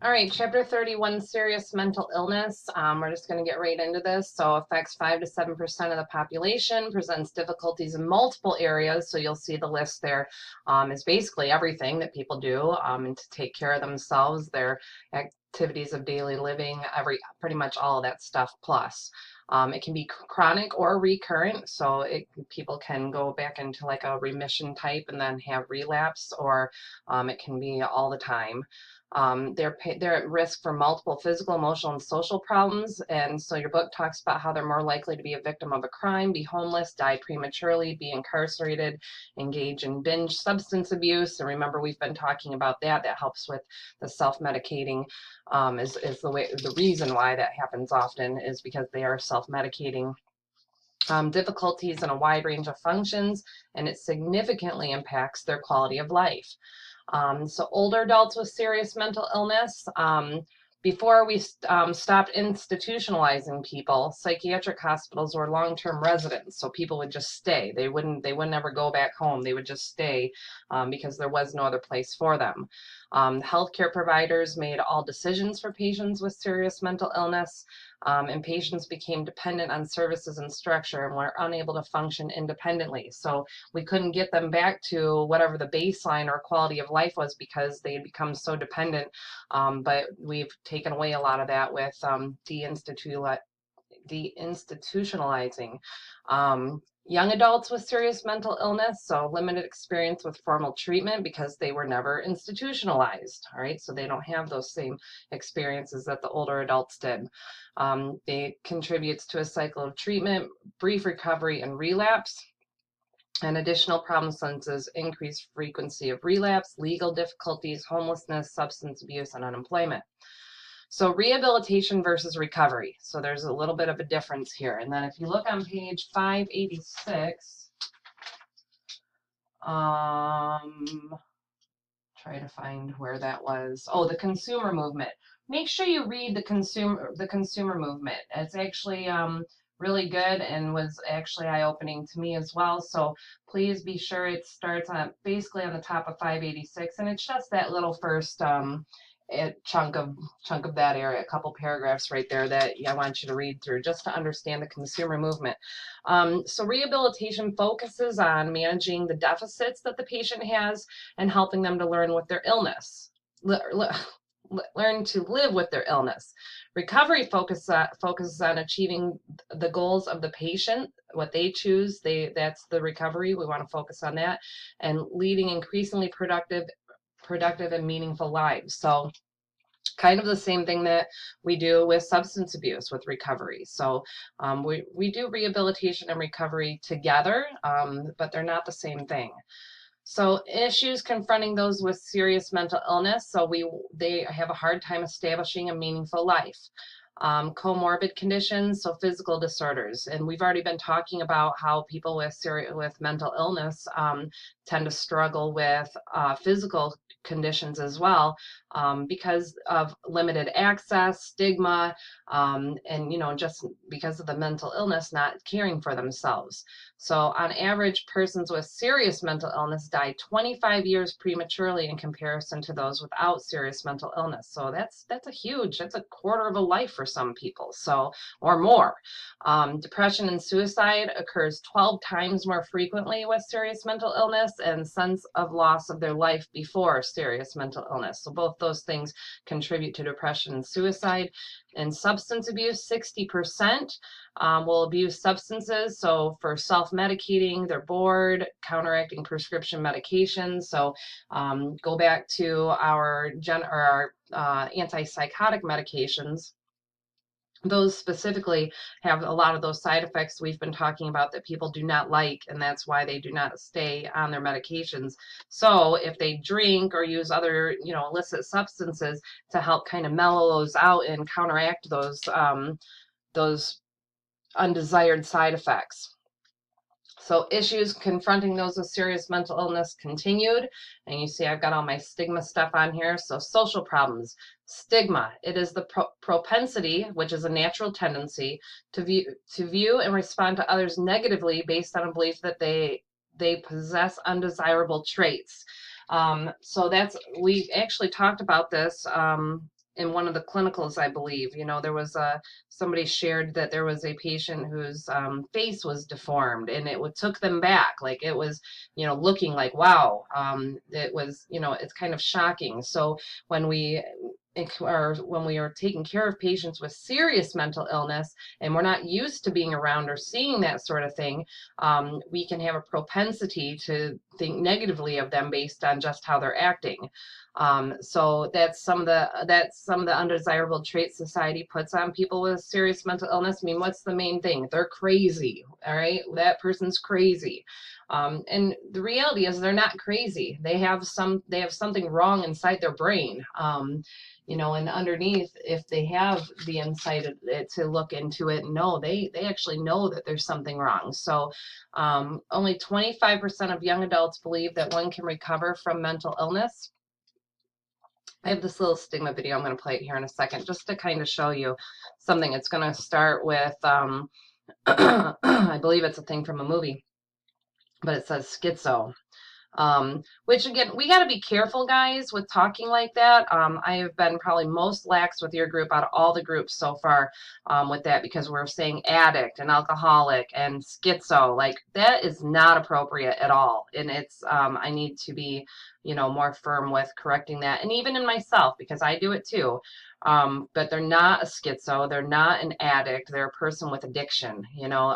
All right, chapter 31, serious mental illness. We're just going to get right into this. So affects 5 to 7% of the population, presents difficulties in multiple areas. So you'll see the list there is basically everything that people do and to take care of themselves, their activities of daily living, pretty much all of that stuff plus. It can be chronic or recurrent, so people can go back into like a remission type and then have relapse, or it can be all the time. They're at risk for multiple physical, emotional, and social problems. And so your book talks about how they're more likely to be a victim of a crime, be homeless, die prematurely, be incarcerated, engage in binge substance abuse. And remember, we've been talking about that. That helps with the self-medicating. Is the reason why that happens often is because they are self-medicating. Difficulties in a wide range of functions, and it significantly impacts their quality of life. So older adults with serious mental illness, before we stopped institutionalizing people, psychiatric hospitals were long-term residents. So people would just stay. They wouldn't ever go back home. They would just stay because there was no other place for them. Healthcare providers made all decisions for patients with serious mental illness, and patients became dependent on services and structure and were unable to function independently. So we couldn't get them back to whatever the baseline or quality of life was because they had become so dependent. But we've taken away a lot of that with deinstitutionalizing. Young adults with serious mental illness, so limited experience with formal treatment because they were never institutionalized. All right, so they don't have those same experiences that the older adults did. They contributes to a cycle of treatment, brief recovery, and relapse. And additional problems such as increased frequency of relapse, legal difficulties, homelessness, substance abuse, and unemployment. So rehabilitation versus recovery. So there's a little bit of a difference here. And then if you look on page 586, try to find where that was. Oh, the consumer movement. Make sure you read the consumer movement. It's actually really good and was actually eye-opening to me as well. So please be sure it starts on basically on the top of 586, and it's just that little first chunk of that area, a couple paragraphs right there that I want you to read through just to understand the consumer movement. So rehabilitation focuses on managing the deficits that the patient has and helping them to learn with their illness. Learn to live with their illness. Recovery focuses on achieving the goals of the patient, what they choose. That's the recovery. We want to focus on that and leading increasingly productive and meaningful lives. So kind of the same thing that we do with substance abuse with recovery. So we do rehabilitation and recovery together, but they're not the same thing. So issues confronting those with serious mental illness. So they have a hard time establishing a meaningful life. Comorbid conditions, so physical disorders. And we've already been talking about how people with mental illness tend to struggle with physical conditions as well because of limited access, stigma, and just because of the mental illness, not caring for themselves. So on average, persons with serious mental illness die 25 years prematurely in comparison to those without serious mental illness. So that's a quarter of a life for some people, so or more. Depression and suicide occurs 12 times more frequently with serious mental illness and sense of loss of their life before serious mental illness. So both those things contribute to depression and suicide. And substance abuse, 60% will abuse substances. So for self-medicating, they're bored, counteracting prescription medications. So go back to our antipsychotic medications. Those specifically have a lot of those side effects we've been talking about that people do not like, and that's why they do not stay on their medications. So if they drink or use other, illicit substances to help kind of mellow those out and counteract those undesired side effects. So issues confronting those with serious mental illness continued. And you see I've got all my stigma stuff on here. So social problems, stigma. It is the propensity, which is a natural tendency, to view and respond to others negatively based on a belief that they possess undesirable traits. So we actually talked about this in one of the clinicals, I believe, there was somebody shared that there was a patient whose face was deformed, and it took them back. Like it was, looking like, wow, it was, it's kind of shocking. So when we or when we are taking care of patients with serious mental illness and we're not used to being around or seeing that sort of thing, we can have a propensity to think negatively of them based on just how they're acting. So that's some of the undesirable traits society puts on people with serious mental illness. I mean, what's the main thing? They're crazy. All right, that person's crazy. And the reality is they're not crazy. They have something wrong inside their brain. And underneath, if they have the insight to look into it, no, they actually know that there's something wrong. So only 25% of young adults believe that one can recover from mental illness. I have this little stigma video. I'm going to play it here in a second just to kind of show you something. It's going to start with, I believe it's a thing from a movie, but it says schizo. Which again, we got to be careful, guys, with talking like that. I have been probably most lax with your group out of all the groups so far with that, because we're saying addict and alcoholic and schizo. Like that is not appropriate at all. And it's, I need to be, more firm with correcting that. And even in myself, because I do it too. But they're not a schizo, they're not an addict, they're a person with addiction,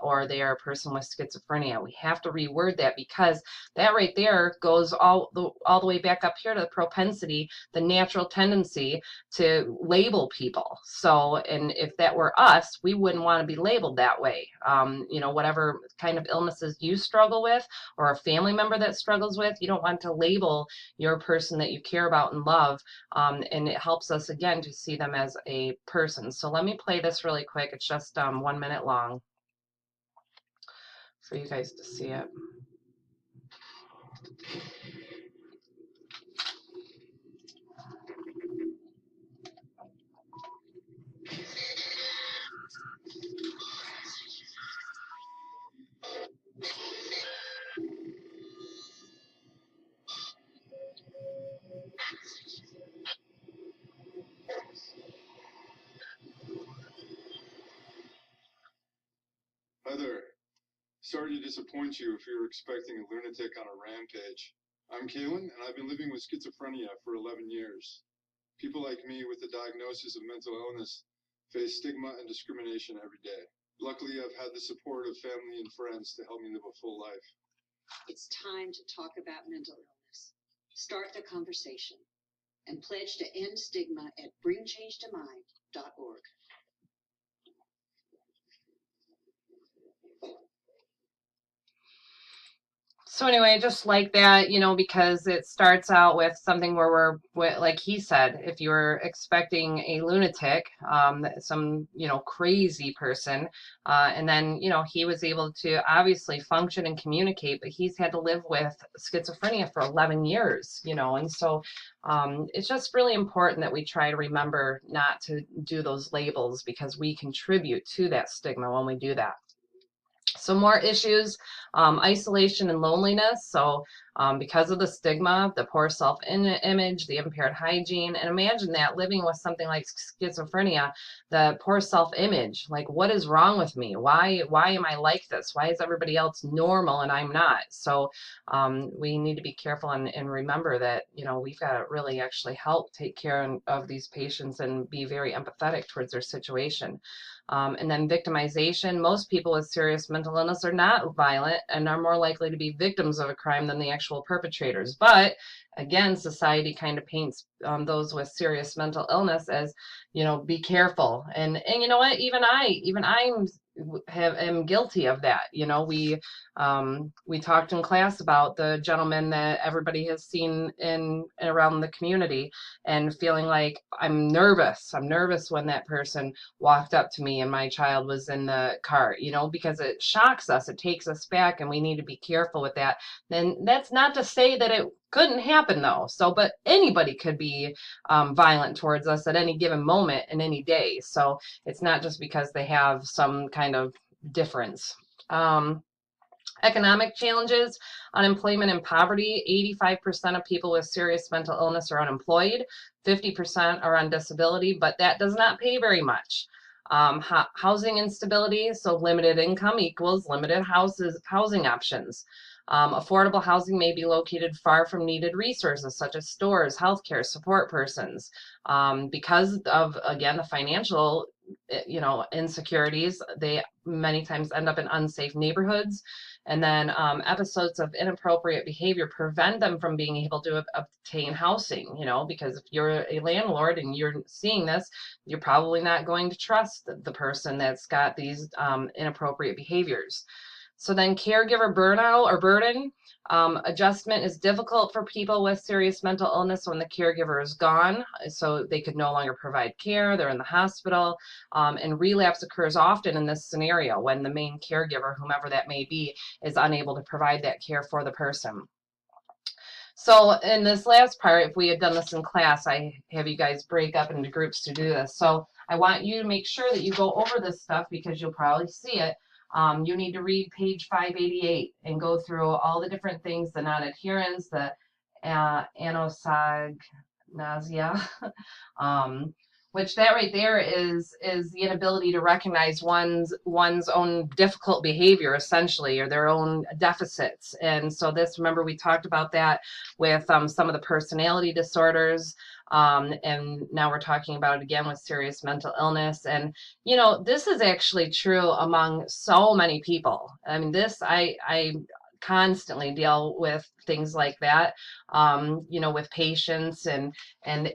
or they are a person with schizophrenia. We have to reword that, because that right there goes all the way back up here to the propensity, the natural tendency to label people. So, and if that were us, we wouldn't want to be labeled that way. Whatever kind of illnesses you struggle with, or a family member that struggles with, you don't want to label your person that you care about and love. And it helps us, again, to see them as a person. So let me play this really quick. It's just 1 minute long for you guys to see it. Hi there. Sorry to disappoint you if you're expecting a lunatic on a rampage. I'm Kalen, and I've been living with schizophrenia for 11 years. People like me with the diagnosis of mental illness face stigma and discrimination every day. Luckily, I've had the support of family and friends to help me live a full life. It's time to talk about mental illness. Start the conversation and pledge to end stigma at bringchangetomind.org. So anyway, just like that, because it starts out with something where like he said, if you were expecting a lunatic, some, crazy person, and then, he was able to obviously function and communicate, but he's had to live with schizophrenia for 11 years, and so it's just really important that we try to remember not to do those labels, because we contribute to that stigma when we do that. So more issues, isolation and loneliness. So because of the stigma, the poor self-image, the impaired hygiene, and imagine that living with something like schizophrenia, the poor self-image, like what is wrong with me? Why am I like this? Why is everybody else normal and I'm not? So we need to be careful and remember that, we've got to really actually help take care of these patients and be very empathetic towards their situation. And then victimization. Most people with serious mental illness are not violent and are more likely to be victims of a crime than the actual perpetrators. But again, society kind of paints those with serious mental illness as, be careful. And you know what? Even I'm am guilty of that. We talked in class about the gentleman that everybody has seen in around the community, and feeling like I'm nervous when that person walked up to me and my child was in the car, because it shocks us, it takes us back, and we need to be careful with that. Then that's not to say that it couldn't happen though. So, but anybody could be violent towards us at any given moment in any day. So it's not just because they have some kind of difference. Economic challenges, unemployment and poverty. 85% of people with serious mental illness are unemployed. 50% are on disability, but that does not pay very much. Housing instability, so limited income equals limited housing options. Affordable housing may be located far from needed resources such as stores, healthcare, support persons. Because of, again, the financial insecurities, they many times end up in unsafe neighborhoods. And then episodes of inappropriate behavior prevent them from being able to obtain housing, because if you're a landlord and you're seeing this, you're probably not going to trust the person that's got these inappropriate behaviors. So then caregiver burnout or burden. Adjustment is difficult for people with serious mental illness when the caregiver is gone, so they could no longer provide care, they're in the hospital, and relapse occurs often in this scenario when the main caregiver, whomever that may be, is unable to provide that care for the person. So in this last part, if we had done this in class, I have you guys break up into groups to do this. So I want you to make sure that you go over this stuff because you'll probably see it. You need to read page 588 and go through all the different things, the non-adherence, the anosognosia, which that right there is the inability to recognize one's own difficult behavior, essentially, or their own deficits. And so this, remember, we talked about that with some of the personality disorders. And now we're talking about it again with serious mental illness. And, this is actually true among so many people. I mean, I constantly deal with things like that, with patients, and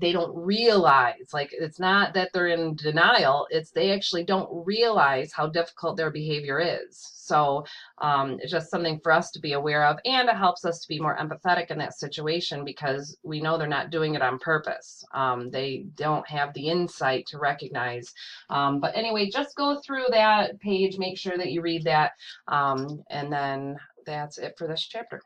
they don't realize, like, it's not that they're in denial, it's they actually don't realize how difficult their behavior is. So it's just something for us to be aware of, and it helps us to be more empathetic in that situation because we know they're not doing it on purpose. They don't have the insight to recognize. But anyway, just go through that page, make sure that you read that, and then that's it for this chapter.